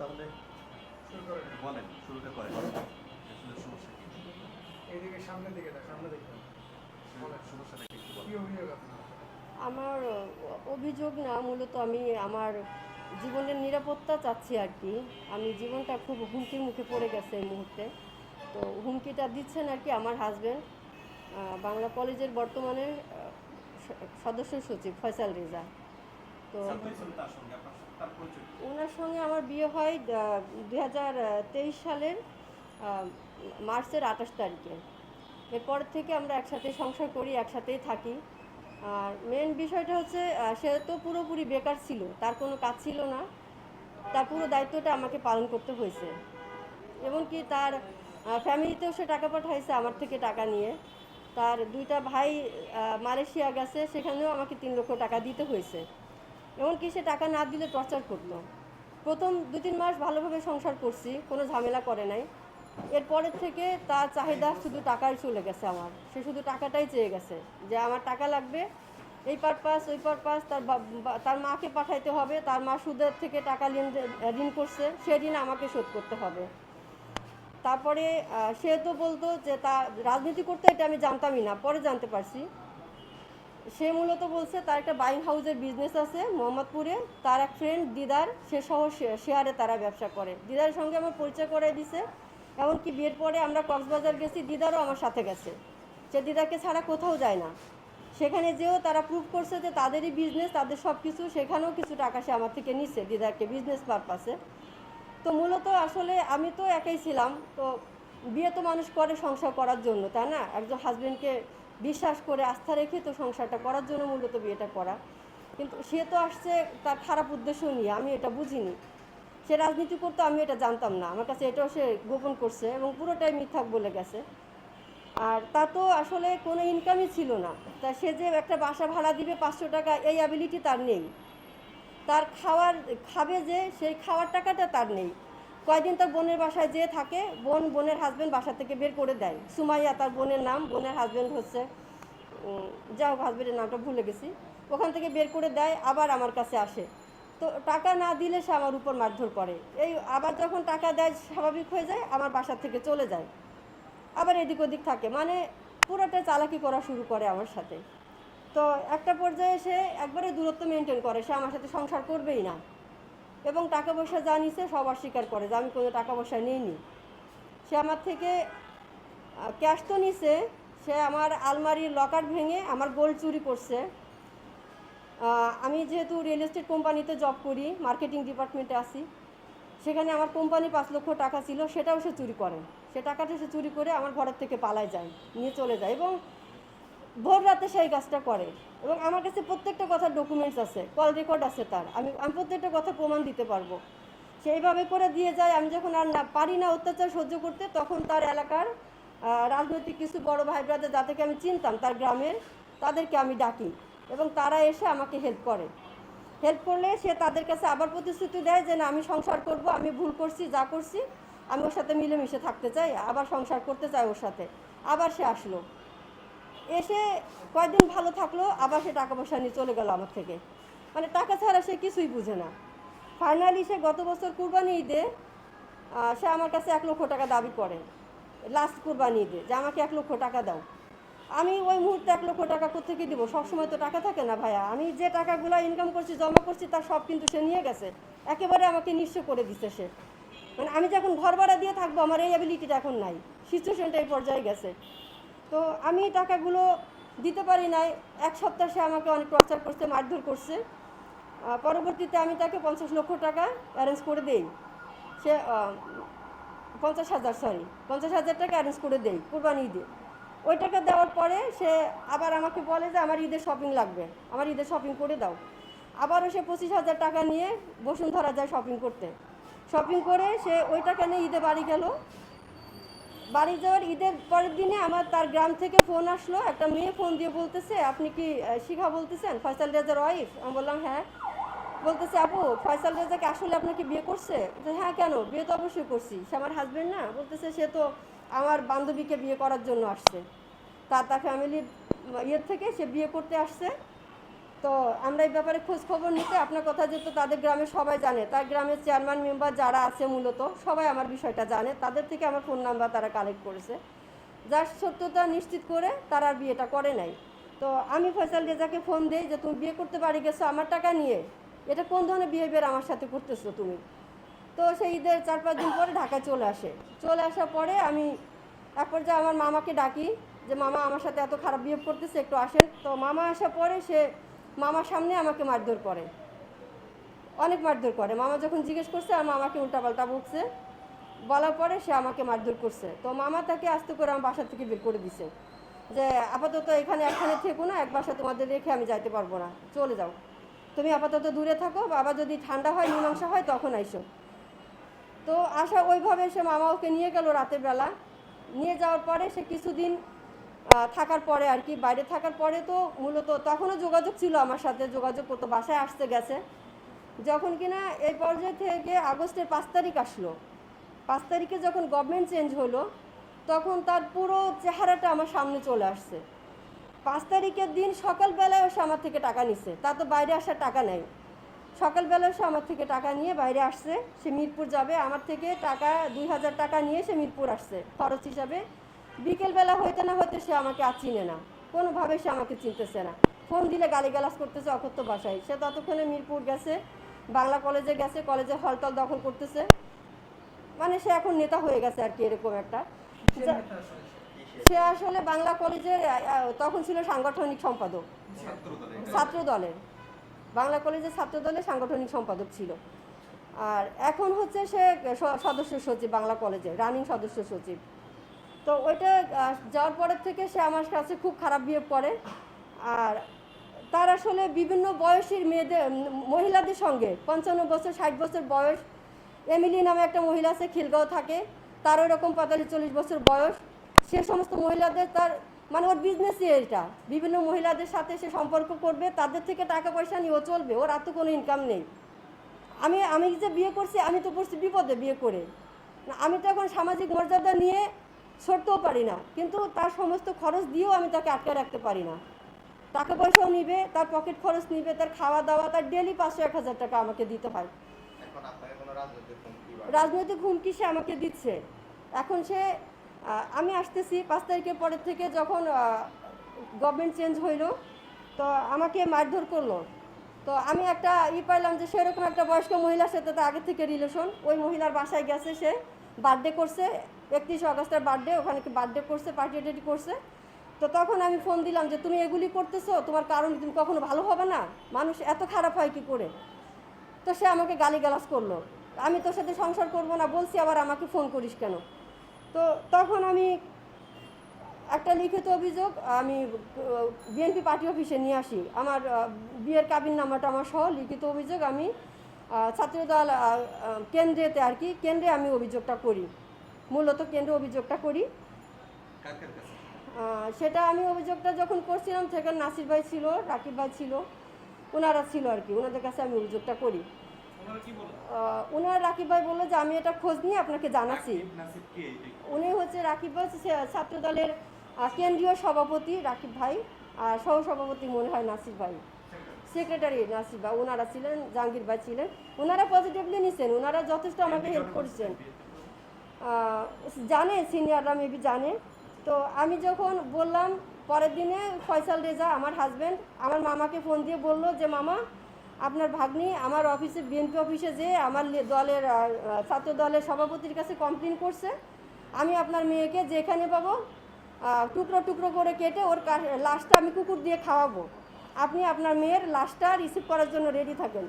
তাহলে শুরু করে বলেন, শুরুটা করেন। আসলে সমস্যা কি? এইদিকে সামনের দিকে না, সামনে দেখবেন। সমস্যাটা কি একটু কি বলেন। অভিযোগ আপনার? আমার অভিযোগ না, মূলত আমি আমার জীবনের নিরাপত্তা চাচ্ছি আর কি। আমি জীবনটা খুব হুমকির মুখে পড়ে গেছে এই মুহূর্তে। তো হুমকিটা দিচ্ছেন আর কি আমার হাজব্যান্ড, বাংলা কলেজের বর্তমানে সদস্য সচিব ফয়সাল রেজা। তো তার সঙ্গে আপনার তার পরিচয় কি? ওনার সঙ্গে আমার বিয়ে হয় 2023 সালের মার্চের 28 তারিখে। এরপর থেকে আমরা একসাথে সংসার করি, একসাথেই থাকি। আর মেন বিষয়টা হচ্ছে সে তো পুরোপুরি বেকার ছিল, তার কোনো কাজ ছিল না। তার পুরো দায়িত্বটা আমাকে পালন করতে হয়েছে। এমনকি তার ফ্যামিলিতেও সে টাকা পাঠাইছে আমার থেকে টাকা নিয়ে। তার দুইটা ভাই মালয়েশিয়া গেছে, সেখানেও আমাকে 3 লক্ষ টাকা দিতে হয়েছে। এমনকি সে টাকা না দিলে টর্চার করতো। প্রথম 2-3 মাস ভালোভাবে সংসার করছি, কোনো ঝামেলা করে নাই। এরপরের থেকে তার চাহিদা শুধু টাকাই চলে গেছে আমার। সে শুধু টাকাটাই চেয়ে গেছে যে আমার টাকা লাগবে, এই পারপাস ওই পারপাস। তার মাকে পাঠাইতে হবে, তার মা সুদের থেকে টাকা ঋণ করছে, সে ঋণ আমাকে শোধ করতে হবে। তারপরে সে তো বলতো যে তা রাজনীতি করতে, এটা আমি জানতামই না, পরে জানতে পারছি। সে মূলত বলছে তার একটা বাইং হাউসের বিজনেস আছে মোহাম্মদপুরে। তার এক ফ্রেন্ড দিদার, সে সহ শেয়ারে তারা ব্যবসা করে। দিদারের সঙ্গে আমার পরিচয় করে দিছে। এমনকি বিয়ের পরে আমরা কক্সবাজার গেছি, দিদারও আমার সাথে গেছে। সে দিদাকে ছাড়া কোথাও যায় না। সেখানে যেও তারা প্রুভ করছে যে তাদেরই বিজনেস, তাদের সব কিছু। সেখানেও কিছু টাকা সে আমার থেকে নিচ্ছে দিদাকে বিজনেস পারপাসে। তো মূলত আসলে আমি তো একাই ছিলাম। তো বিয়ে তো মানুষ করে সংসার করার জন্য, তাই না? একজন হাজব্যান্ডকে বিশ্বাস করে আস্থা রেখে তো সংসারটা করার জন্য মূলত বিয়েটা করা। কিন্তু সে তো আসছে তার খারাপ উদ্দেশ্য নিয়ে, আমি এটা বুঝিনি। সে রাজনীতি করতো, আমি এটা জানতাম না। আমার কাছে এটাও সে গোপন করছে এবং পুরোটাই মিথ্যা বলে গেছে। আর তা তো আসলে কোনো ইনকামই ছিল না। তা সে যে একটা বাসা ভাড়া দিবে 500 টাকা, এই অ্যাবিলিটি তার নেই। তার খাবে যে, সেই খাওয়ার টাকাটা তার নেই। কয়দিন তার বোনের বাসায় যেয়ে থাকে, বোনের হাজব্যান্ড বাসা থেকে বের করে দেয়। সুমাইয়া তার বোনের নাম, বোনের হাজব্যান্ড হচ্ছে যাও, হাজব্যান্ডের নামটা ভুলে গেছি। ওখান থেকে বের করে দেয়, আবার আমার কাছে আসে। তো টাকা না দিলে সে আমার উপর মারধর করে। এই আবার যখন টাকা দেয়, স্বাভাবিক হয়ে যায়, আমার বাসা থেকে চলে যায়। আবার এদিক ওদিক থাকে, মানে পুরোটা চালাকি করা শুরু করে আমার সাথে। তো একটা পর্যায়ে সে একবারে দূরত্ব মেনটেন করে, সে আমার সাথে সংসার করবেই না। এবং টাকা পয়সা যা নিছে সব অস্বীকার করে যে আমি কোনো টাকা পয়সা নিইনি। সে আমার থেকে ক্যাশ তো নিছে, সে আমার আলমারির লকার ভেঙে আমার গোল্ড চুরি করছে। আমি যেহেতু রিয়েল এস্টেট কোম্পানিতে জব করি, মার্কেটিং ডিপার্টমেন্টে আছি, সেখানে আমার কোম্পানি 5 লক্ষ টাকা ছিল, সেটাও সে চুরি করে। সে টাকাটা সে চুরি করে আমার ঘরের থেকে পালায় যায়, নিয়ে চলে যায়। এবং ভোর রাতে সেই কাজটা করে। এবং আমার কাছে প্রত্যেকটা কথার ডকুমেন্টস আছে, কল রেকর্ড আছে তার। আমি প্রত্যেকটা কথা প্রমাণ দিতে পারবো। সেইভাবে করে দিয়ে যায়। আমি যখন আর না পারি না অত্যাচার সহ্য করতে, তখন তার এলাকার রাজনৈতিক কিছু বড় ভাই ব্রাদার, যাদেরকে আমি চিনতাম তার গ্রামের, তাদেরকে আমি ডাকি এবং তারা এসে আমাকে হেল্প করে। হেল্প করলে সে তাদের কাছে আবার প্রতিশ্রুতি দেয় যে না, আমি সংসার করব, আমি ভুল করছি, যা করছি, আমি ওর সাথে মিলেমিশে থাকতে চাই, আবার সংসার করতে চাই ওর সাথে। আবার সে আসলো, এসে কয়েকদিন ভালো থাকলো, আবার সে টাকা পয়সা নিয়ে চলে গেল আমার থেকে। মানে টাকা ছাড়া সে কিছুই বুঝে না। ফাইনালি সে গত বছর কুরবানি ঈদে সে আমার কাছে 1 লক্ষ টাকা দাবি করে। লাস্ট কুরবানি ঈদে যে আমাকে 1 লক্ষ টাকা দাও। আমি ওই মুহূর্তে 1 লক্ষ টাকা কোত্থেকে দিব? সবসময় তো টাকা থাকে না ভাইয়া। আমি যে টাকাগুলো ইনকাম করছি, জমা করছি, তার সব কিন্তু সে নিয়ে গেছে। একেবারে আমাকে নিঃস্ব করে দিচ্ছে সে। মানে আমি যখন ঘর ভাড়া দিয়ে থাকবো, আমার এই অ্যাবিলিটিটা এখন নাই। সিচুয়েশনটা এই পর্যায়ে গেছে। তো আমি টাকাগুলো দিতে পারি নাই। 1 সপ্তাহ সে আমাকে অনেক টর্চার করছে, মারধর করছে। পরবর্তীতে আমি তাকে 50 লক্ষ টাকা অ্যারেঞ্জ করে দেই। সে 50,000 টাকা অ্যারেঞ্জ করে দেই কুরবানি ঈদে। ওই টাকা দেওয়ার পরে সে আবার আমাকে বলে যে আমার ঈদের শপিং লাগবে, আমার ঈদের শপিং করে দাও। আবারও সে 25,000 টাকা নিয়ে বসুন্ধরা যায় শপিং করতে। শপিং করে সে ওই টাকা নিয়ে ঈদে বাড়ি গেল। বাড়ি যাওয়ার ঈদের পরের দিনে আমার তার গ্রাম থেকে ফোন আসলো। একটা মেয়ে ফোন দিয়ে বলতেছে, আপনি কি শিখা বলতেছেন, ফয়সাল রেজার ওয়াইফ? আমি বললাম হ্যাঁ। বলতেছে, আপু ফয়সাল রেজাকে আসলে আপনাকে বিয়ে করছে? হ্যাঁ, কেন? বিয়ে তো অবশ্যই করছি, সে আমার হাজব্যান্ড না? বলতেছে, সে তো আমার বান্ধবীকে বিয়ে করার জন্য আসছে, তার ফ্যামিলির ইয়ের থেকে সে বিয়ে করতে আসছে। তো আমরা এই ব্যাপারে খোঁজ খবর নিতে আপনার কথা যেহেতু তাদের গ্রামে সবাই জানে, তার গ্রামের চেয়ারম্যান মেম্বার যারা আছে মূলত সবাই আমার বিষয়টা জানে, তাদের থেকে আমার ফোন নাম্বার তারা কালেক্ট করেছে, যার সত্যতা নিশ্চিত করে তারা আর বিয়েটা করে নাই। তো আমি ফয়সাল রেজাকে ফোন দিই যে তুমি বিয়ে করতে পারি গেছো আমার টাকা নিয়ে, এটা কোন ধরনের বিহেভিয়ার আমার সাথে করতেছো তুমি। তো সেই ঈদের 4-5 দিন পরে ঢাকায় চলে আসে। চলে আসার পরে আমি এক পর্যায়ে আমার মামাকে ডাকি যে মামা আমার সাথে এত খারাপ বিহেভ করতেছে, একটু আসেন। তো মামা আসার পরে সে মামার সামনে আমাকে মারধর করে, অনেক মারধর করে। মামা যখন জিজ্ঞেস করছে আর মামাকে উল্টাপাল্টা বকছে, বলার পরে সে আমাকে মারধর করছে। তো মামা তাকে আস্তে করে আমার বাসা থেকে বের করে দিছে যে আপাতত এখানে একখানে থেকো না, এক বাসা তোমাদের রেখে আমি যাইতে পারবো না, চলে যাও, তুমি আপাতত দূরে থাকো, বাবা যদি ঠান্ডা হয় মীমাংসা হয় তখন আইসো। তো আসা ওইভাবে সে মামা ওকে নিয়ে গেল রাতের বেলা। নিয়ে যাওয়ার পরে সে কিছুদিন থাকার পরে আর কি, বাইরে থাকার পরে তো মূলত তখনও যোগাযোগ ছিল আমার সাথে, যোগাযোগ করতো, বাসায় আসতে গেছে। যখন কিনা এই পর্যায়ে থেকে আগস্টের 5 তারিখ আসলো, 5 তারিখে যখন গভর্নমেন্ট চেঞ্জ হলো তখন তার পুরো চেহারাটা আমার সামনে চলে আসছে। 5 তারিখের দিন সকালবেলায় সে আমার থেকে টাকা নিচ্ছে, তা তো বাইরে আসার টাকা নেই। সকালবেলায় সে আমার থেকে টাকা নিয়ে বাইরে আসছে, সে মিরপুর যাবে, আমার থেকে টাকা 2000 টাকা নিয়ে সে মিরপুর আসছে খরচ হিসাবে। বিকেলবেলা হইতে না হইতে সে আমাকে আর চিনে না, কোনোভাবে সে আমাকে চিনতেছে না, ফোন দিলে গালিগালাজ করতেছে অকথ্য ভাষায়। সে ততক্ষণে মিরপুর গেছে, বাংলা কলেজে গেছে, কলেজে হলটল দখল করতেছে, মানে সে এখন নেতা হয়ে গেছে আর কি, এরকম একটা। সে আসলে বাংলা কলেজের তখন ছিল সাংগঠনিক সম্পাদক, ছাত্র দলের, বাংলা কলেজের ছাত্র দলের সাংগঠনিক সম্পাদক ছিল। আর এখন হচ্ছে সে সদস্য সচিব, বাংলা কলেজের রানিং সদস্য সচিব। তো ওইটা যাওয়ার পরের থেকে সে আমার কাছে খুব খারাপ বিহেভ করে। আর তার আসলে বিভিন্ন বয়সীর মেয়েদের, মহিলাদের সঙ্গে 55 বছর 60 বছর বয়স, এমিলি নামে একটা মহিলা আছে, খিলগাঁও থাকে, তার ওইরকম 45-40 বছর বয়স। সে সমস্ত মহিলাদের তার মানে ওর বিজনেসই এটা, বিভিন্ন মহিলাদের সাথে সে সম্পর্ক করবে, তাদের থেকে টাকা পয়সা নিয়ে ও চলবে, ওর আর তো কোনো ইনকাম নেই। আমি যে বিয়ে করছি, আমি তো পড়ছি বিপদে বিয়ে করে, আমি তো এখন সামাজিক মর্যাদা নিয়ে সরতেও পারি না, কিন্তু তার সমস্ত খরচ দিয়েও আমি তাকে আটকে রাখতে পারি না। টাকা পয়সাও নিবে, তার পকেট খরচ নিবে, তার খাওয়া দাওয়া, তার ডেলি 500-1000 টাকা আমাকে দিতে হয়। রাজনৈতিক হুমকি সে আমাকে দিচ্ছে। এখন সে আমি আসতেছি 5 তারিখের পরের থেকে, যখন গভর্নমেন্ট চেঞ্জ হইল তো আমাকে মারধর করলো। তো আমি একটা পাইলাম যে সেরকম একটা বয়স্ক মহিলার সাথে তো আগে থেকে রিলেশন, ওই মহিলার বাসায় গেছে, সে বার্থডে করছে, 31 আগস্টের বার্থডে, ওখানে কি বার্থডে করছে, পার্টি টার্টি করছে। তো তখন আমি ফোন দিলাম যে তুমি এগুলি করতেছো, তোমার কারণ তুমি কখনো ভালো হবে না, মানুষ এত খারাপ হয় কি করে। তো সে আমাকে গালিগালাজ করলো, আমি তোর সাথে সংসার করবো না বলছি, আবার আমাকে ফোন করিস কেন। তো তখন আমি একটা লিখিত অভিযোগ আমি বিএনপি পার্টি অফিসে নিয়ে আসি, আমার বিয়ের কাবিন নামাটা আমার সহ লিখিত অভিযোগ আমি ছাত্রদল কেন্দ্রেতে আর কি, কেন্দ্রে আমি অভিযোগটা করি, মূলত কেন্দ্রে অভিযোগটা করি। সেটা আমি অভিযোগটা যখন করছিলাম সেখানে নাসির ভাই ছিল, রাকিব ভাই ছিল, ওনারা ছিল আর কি, ওনাদের কাছে আমি অভিযোগটা করি। ওনার রাকিব ভাই বললো যে আমি এটা খোঁজ নিয়ে আপনাকে জানাচ্ছি। উনি হচ্ছে রাকিব ভাই ছাত্র দলের কেন্দ্রীয় সভাপতি রাকিব ভাই, আর সহসভাপতি মনে হয় নাসির ভাই, সেক্রেটারি নাসির ভাই, ওনারা ছিলেন, জাহাঙ্গীর ভাই ছিলেন। ওনারা পজিটিভলি নিছেন, ওনারা যথেষ্ট আমাকে হেল্প করেছেন, জানে সিনিয়ররা মেবি জানে। তো আমি যখন বললাম, পরের দিনে ফয়সাল রেজা আমার হাজব্যান্ড আমার মামাকে ফোন দিয়ে বলল যে মামা আপনার ভাগ্নি আমার অফিসে, বিএনপি অফিসে যে আমার দলের ছাত্র দলের সভাপতির কাছে কমপ্লেন করছে, আমি আপনার মেয়েকে যেখানে পাবো টুকরো টুকরো করে কেটে ওর লাশটা আমি কুকুর দিয়ে খাওয়াবো, আপনি আপনার মেয়ের লাশটা রিসিভ করার জন্য রেডি থাকেন।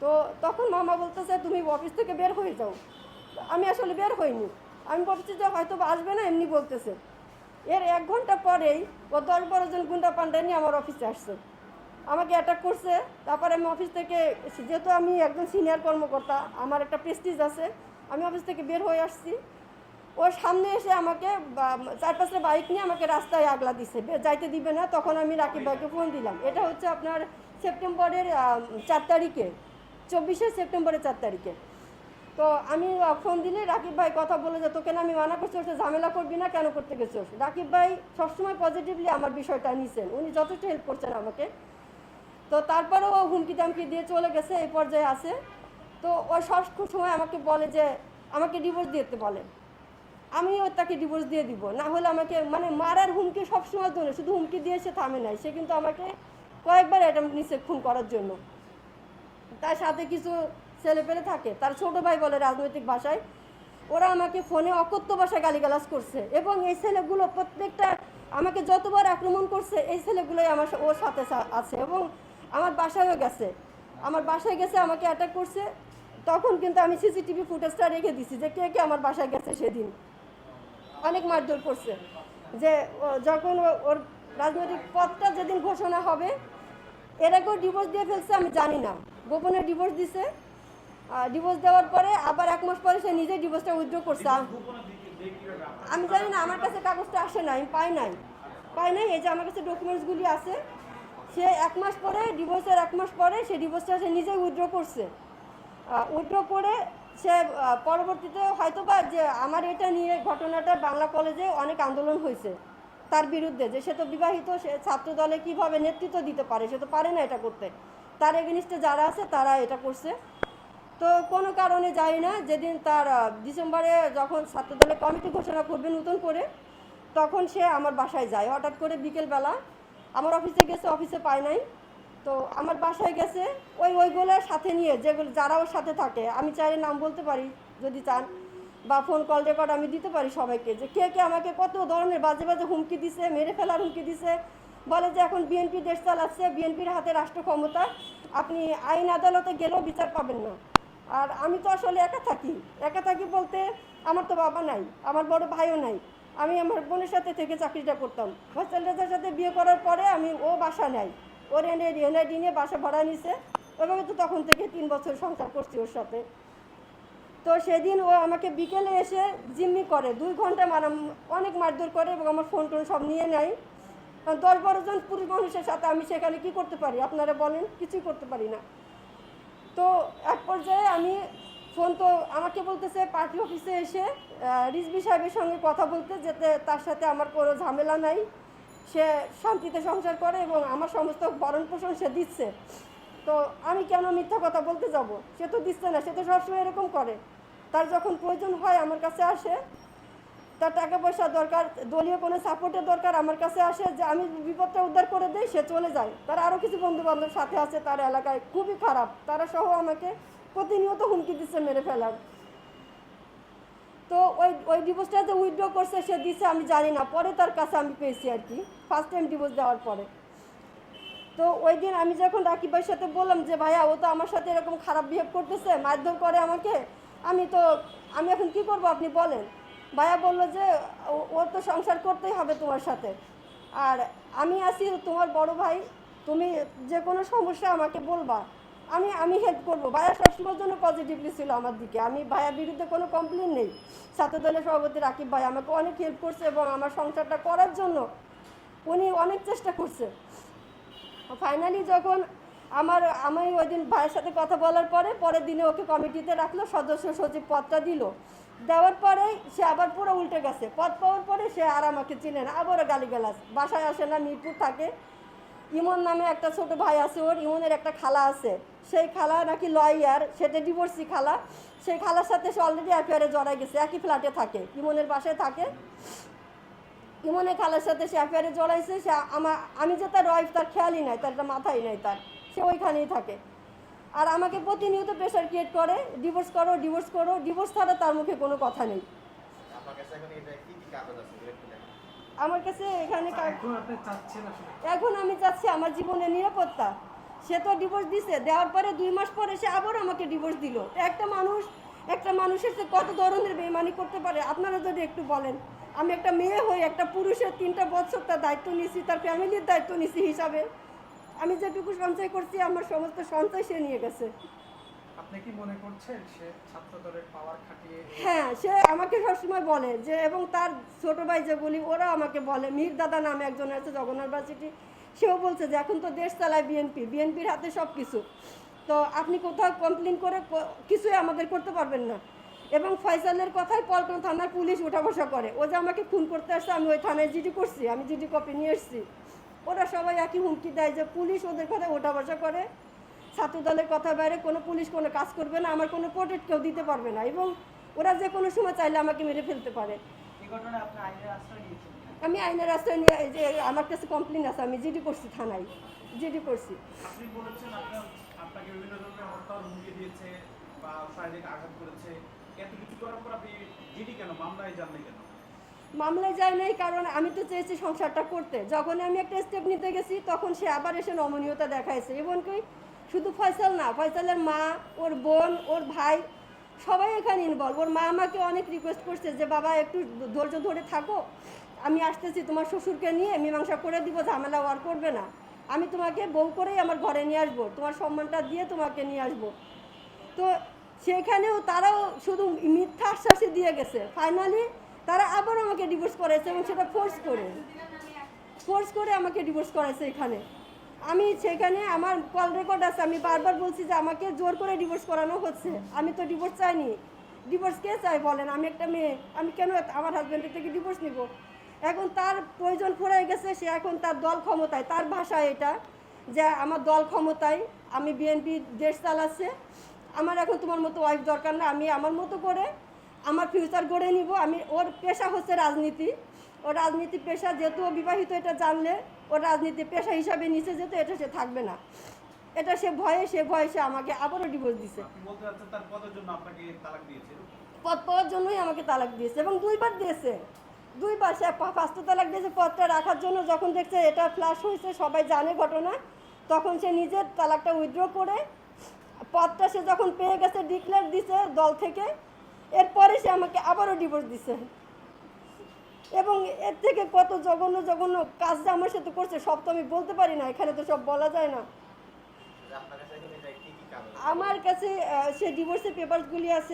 তো তখন মামা বলতেছে তুমি অফিস থেকে বের হয়ে যাও। আমি আসলে বের হইনি, আমি ভাবছি যে হয়তো আসবে না, এমনি বলতেছে। এর 1 ঘন্টা পরেই ও 10-12 জন গুন্ডা পান্ডা নিয়ে আমার অফিসে আসছে, আমাকে অ্যাটাক করছে। তারপরে আমি অফিস থেকে, যেহেতু আমি একজন সিনিয়র কর্মকর্তা, আমার একটা প্রেস্টিজ আছে, আমি অফিস থেকে বের হয়ে আসছি। ওর সামনে এসে আমাকে 4-5টা বাইক নিয়ে আমাকে রাস্তায় আগলা দিচ্ছে, যাইতে দিবে না। তখন আমি রাকিব ভাইকে ফোন দিলাম, এটা হচ্ছে আপনার সেপ্টেম্বরের 4 তারিখে, 24 সেপ্টেম্বরের 4 তারিখে। তো আমি ফোন দিলে রাকিব ভাই কথা বলে যে তোকে না আমি মানা করছি, ওর ঝামেলা করবি না, কেন করতে গেছিস। রাকিব ভাই সবসময় পজিটিভলি আমার বিষয়টা নিছেন, উনি যথেষ্ট হেল্প করছেন আমাকে। তো তারপরেও ও হুমকি দামকি দিয়ে চলে গেছে, এই পর্যায়ে আছে। তো ও সব সময় আমাকে বলে যে আমাকে ডিভোর্স দিতে বলে, আমিও তাকে ডিভোর্স দিয়ে দিব, না হলে আমাকে মানে মারার হুমকি সবসময় জন্য, শুধু হুমকি দিয়ে সে থামে নাই, সে কিন্তু আমাকে কয়েকবার অ্যাটেম্প্ট নিছে খুন করার জন্য। তার সাথে কিছু ছেলেপেলে থাকে, তার ছোট ভাই বলে রাজনৈতিক ভাষায়, ওরা আমাকে ফোনে অকথ্য ভাষায় গালিগালাজ করছে। এবং এই ছেলেগুলো প্রত্যেকটা আমাকে যতবার আক্রমণ করছে, এই ছেলেগুলোই আমার ওর সাথে আছে এবং আমার বাসায়ও গেছে, আমার বাসায় গেছে আমাকে অ্যাটাক করছে। তখন কিন্তু আমি সিসিটিভি ফুটেজটা রেখে দিছি যে কে কে আমার বাসায় গেছে। সেদিন অনেক মারধর করছে, যে যখন ওর রাজনৈতিক পদটা যেদিন ঘোষণা হবে, এর আগেও ডিভোর্স দিয়ে ফেলছে, আমি জানি না, গোপনে ডিভোর্স দিছে। ডিভোর্স দেওয়ার পরে আবার 1 মাস পরে সে নিজে ডিভোর্সটা উইথড্র করছে। আমি জানি না, আমার কাছে কাগজটা আসে না, আমি পাই নাই। এই যে আমার কাছে ডকুমেন্টসগুলি আছে। সে 1 মাস পরে, ডিভোর্সের 1 মাস পরে সে ডিভোর্সটা সে নিজেই উইথড্র করছে। উইথড্র করে সে পরবর্তীতে হয়তোবা যে আমার এটা নিয়ে ঘটনাটা বাংলা কলেজে অনেক আন্দোলন হয়েছে তার বিরুদ্ধে, যে সে তো বিবাহিত, সে ছাত্র দলে কীভাবে নেতৃত্ব দিতে পারে, সে তো পারে না এটা করতে। তার এগেনিস্টে যারা আছে তারা এটা করছে। তো কোনো কারণে যাই না, যেদিন তার ডিসেম্বরে যখন ছাত্রদলের কমিটি ঘোষণা করবে নতুন করে, তখন সে আমার বাসায় যায়। হঠাৎ করে বিকেলবেলা আমার অফিসে গেছে, অফিসে পায় নাই, তো আমার বাসায় গেছে ওইগুলোর সাথে নিয়ে, যেগুলো যারা ওর সাথে থাকে, আমি চাইলে নাম বলতে পারি যদি চান, বা ফোন কল রেকর্ড আমি দিতে পারি সবাইকে, যে কে কে আমাকে কত ধরনের বাজে বাজে হুমকি দিছে, মেরে ফেলার হুমকি দিছে। বলে যে এখন বিএনপি দেশ চালাচ্ছে, বিএনপির হাতে রাষ্ট্র ক্ষমতা, আপনি আইন আদালতে গেলেও বিচার পাবেন না। আর আমি তো আসলে একা থাকি বলতে আমার তো বাবা নাই, আমার বড় ভাইও নাই, আমি আমার বোনের সাথে থেকে চাকরিটা করতাম। হোস্টেল রেজার সাথে বিয়ে করার পরে ও বাসা নেয়, ওর এনআইডি নিয়ে বাসা ভাড়া নিছে। ওইভাবে তো তখন থেকে 3 বছর সংসার করছি ওর সাথে। তো সেদিন ও আমাকে বিকেলে এসে জিম্মি করে, 2 ঘন্টা অনেক মারধর করে এবং আমার ফোন টোন সব নিয়ে নেয়। 10-12 জন পুরুষ মানুষের সাথে আমি সেখানে কি করতে পারি আপনারা বলেন? কিছুই করতে পারি না। তো এক পর্যায়ে আমি ফোন, তো আমাকে বলতেছে পার্টি অফিসে এসে রিজভী সাহেবের সঙ্গে কথা বলতে, যেতে তার সাথে আমার কোনো ঝামেলা নাই, সে শান্তিতে সংসার করে এবং আমার সমস্ত ভরণ পোষণ সে দিচ্ছে। তো আমি কেন মিথ্যা কথা বলতে যাব? সে তো দিচ্ছে না, সে তো সবসময় এরকম করে। তার যখন প্রয়োজন হয় আমার কাছে আসে, তার টাকা পয়সা দরকার, দলীয় কোনো সাপোর্টের দরকার, আমার কাছে আসে, যে আমি বিপদটা উদ্ধার করে দিই, সে চলে যায়। তার আরও কিছু বন্ধুবান্ধব সাথে আছে তার এলাকায়, খুবই খারাপ, তারা সহ আমাকে প্রতিনিয়ত হুমকি দিচ্ছে মেরে ফেলার। তো ওই ডিভোর্সটা যে উইথড্র করছে সে দিচ্ছে আমি জানি না, পরে তার কাছে আমি পেয়েছি আর কি, ফার্স্ট টাইম ডিভোর্স দেওয়ার পরে। তো ওই দিন আমি যখন রাকিব ভাইয়ের সাথে বললাম যে ভাইয়া ও তো আমার সাথে এরকম খারাপ বিহেভ করতেছে, মারধর করে আমাকে, আমি এখন কি করব আপনি বলেন? ভাইয়া বললো যে ও তো সংসার করতেই হবে তোমার সাথে, আর আমি আছি তোমার বড় ভাই, তুমি যে কোনো সমস্যা আমাকে বলবা, আমি হেল্প করবো। ভাইয়া সবসময়ের জন্য পজিটিভলি ছিল আমার দিকে, আমি ভাইয়ার বিরুদ্ধে কোনো কমপ্লেন নেই। ছাত্রদলের সভাপতি রাকিব ভাই আমাকে অনেক হেল্প করছে এবং আমার সংসারটা করার জন্য উনি অনেক চেষ্টা করছে। ফাইনালি যখন আমি ওই দিন ভাইয়ের সাথে কথা বলার পরের দিনে ওকে কমিটিতে রাখলো, সদস্য সচিব পদটা দিল। দেওয়ার পরে সে আবার পুরো উল্টে গেছে, পদ পাওয়ার পরে সে আর আমাকে চিনে না, আবারও গালিগালাজ, বাসায় আসে না, মিরপুর থাকে। ইমন নামে একটা ছোট ভাই আছে ওর, ইমনের একটা খালা আছে, সেই খালা নাকি লয়ার, সেটা ডিভোর্সি খালা, সেই খালার সাথে সে অলরেডি অ্যাফেয়ারে জড়াই গেছে, একই ফ্ল্যাটে থাকে, ইমনের বাসায় থাকে। ইমনের খালার সাথে সে অ্যাফেয়ারে জড়াইছে, সে আমি যে তার ওয়াইফ তার খেয়ালই নাই, তার একটা মাথাই নাই তার, সে ওইখানেই থাকে। আর আমাকে প্রতিনিয়ত প্রেশার ক্রিয়েট করে, ডিভোর্স করো, ডিভোর্স ছাড়া তার মুখে কোনো কথা নেই। আমার কাছে এখানে এখন আমি চাচ্ছি আমার জীবনের নিরাপত্তা। সে তো ডিভোর্স দিছে, দেওয়ার পরে 2 মাস পরে সে আবার আমাকে ডিভোর্স দিল। একটা মানুষের সে কত ধরনের বেইমানি করতে পারে আপনারা যদি একটু বলেন। আমি একটা মেয়ে হয়ে একটা পুরুষের 3টা বছর তার দায়িত্ব নিয়েছি, তার ফ্যামিলির দায়িত্ব নিয়েছি হিসাবে। আমি যেটুকু সঞ্চয় করছি আমার সমস্ত সঞ্চয় সে নিয়ে গেছে। আপনি কি মনে করছেন সে ছাত্রদলের পাওয়ার খাটিয়ে? হ্যাঁ, সে আমাকে সবসময় বলে যে, এবং তার ছোট ভাই যেগুলি ওরা আমাকে বলে, মীর দাদা নামে একজন আছে জগন্নাথ ইউনিভার্সিটি, সেও বলছে যে এখন তো দেশ চালায় বিএনপির হাতে সব কিছু, তো আপনি কোথাও কমপ্লেন করে কিছুই আমাদের করতে পারবেন না। এবং ফয়সালের কথায় পল্টন থানার পুলিশ উঠা বসা করে, ও যে আমাকে খুন করতে আসছে, আমি ওই থানায় জিডি করছি, আমি জিডি কপি নিয়ে এসেছি। ওরা সবাই একই হুমকি দেয় যে পুলিশ ওদের কথা ওঠা বসা করে, ছাত্র দলের কথা বাইরে কোনো পুলিশ কোনো কাজ করবে না, আমার কোনো প্রোটেক্ট কেউ দিতে পারবে না, এবং ওরা যে কোনো সময় চাইলে আমাকে মেরে ফেলতে পারে। এই ঘটনায় আপনি আইনের আশ্রয় নিয়েছেন? আমি আইনের আশ্রয় নিয়ে এই যে আমার কাছে কমপ্লেন আছে, আমি জিডি করছি, থানায় জিডি করছি। আপনি বলেছেন আপনাকে বিভিন্ন ধরনের হত্যার হুমকি দিয়েছে বা শারীরিক আঘাত করেছে, এত কিছু করার পর আপনি জিডি কেন মামলায় যান না কেন? মামলায় যায় নাই কারণ আমি তো চেয়েছি সংসারটা করতে। যখন আমি একটা স্টেপ নিতে গেছি তখন সে আবার এসে নমনীয়তা দেখাইছে, এবং কি শুধু ফয়সাল না, ফয়সালের মা, ওর বোন, ওর ভাই সবাই এখানে ইনভলভ। ওর মা আমাকে অনেক রিকোয়েস্ট করছে যে বাবা একটু ধৈর্য ধরে থাকো, আমি আসতেছি, তোমার শ্বশুরকে নিয়ে মীমাংসা করে দিব, ঝামেলা আর করবে না, আমি তোমাকে বউ করেই আমার ঘরে নিয়ে আসবো, তোমার সম্মানটা দিয়ে তোমাকে নিয়ে আসবো। তো সেখানেও তারাও শুধু মিথ্যা আশ্বাসই দিয়ে গেছে। ফাইনালি তারা আবার আমাকে ডিভোর্স করেছে, এবং সেটা ফোর্স করে আমাকে ডিভোর্স করেছে। এখানে আমি সেখানে আমার কল রেকর্ড আছে, আমি বারবার বলছি যে আমাকে জোর করে ডিভোর্স করানো হচ্ছে, আমি তো ডিভোর্স চাইনি। ডিভোর্স কে চাই বলেন? আমি একটা মেয়ে, আমি কেন আমার হাজব্যান্ডের থেকে ডিভোর্স নিব? এখন তার প্রয়োজন ফুরাই গেছে, সে এখন তার দল ক্ষমতায়, তার ভাষায় এটা যে আমার দল ক্ষমতায়, আমি বিএনপি দেশ চালাচ্ছে, আমার এখন তোমার মতো ওয়াইফ দরকার না, আমি আমার মতো করে আমার ফিউচার গড়ে নিব। আমি, ওর পেশা হচ্ছে রাজনীতি, ওর রাজনীতি পেশা, যেহেতু ও বিবাহিত, এটা জানলে ওর রাজনীতি পেশা হিসাবে নিচে যেত, এটা সে থাকবে না, এটা সে ভয়ে সে আমাকে আবারও ডিভোর্স দিছে। আপনি বলতে চাচ্ছেন তার পদের জন্য আপনাকে তালাক দিয়েছে? পদ পাওয়ার জন্যই আমাকে তালাক দিয়েছে, এবং দুইবার দিয়েছে, দুইবার। সে ফার্স্টে তালাক দিয়েছে পদটা রাখার জন্য, যখন দেখছে এটা ফ্লাশ হয়েছে, সবাই জানে ঘটনা, তখন সে নিজের তালাকটা উইথড্র করে পদটা সে যখন পেয়ে গেছে ডিক্লেয়ার দিছে দল থেকে, এরপরে সে আমাকে আবারও ডিভোর্স দিছে। এবং এর থেকে কত জঘন্য জঘন্য কাজ যে আমার সাথে করছে সব তো আমি বলতে পারি না, এখানে তো সব বলা যায় না। আমার কাছে সে ডিভোর্সের পেপারসগুলি আছে।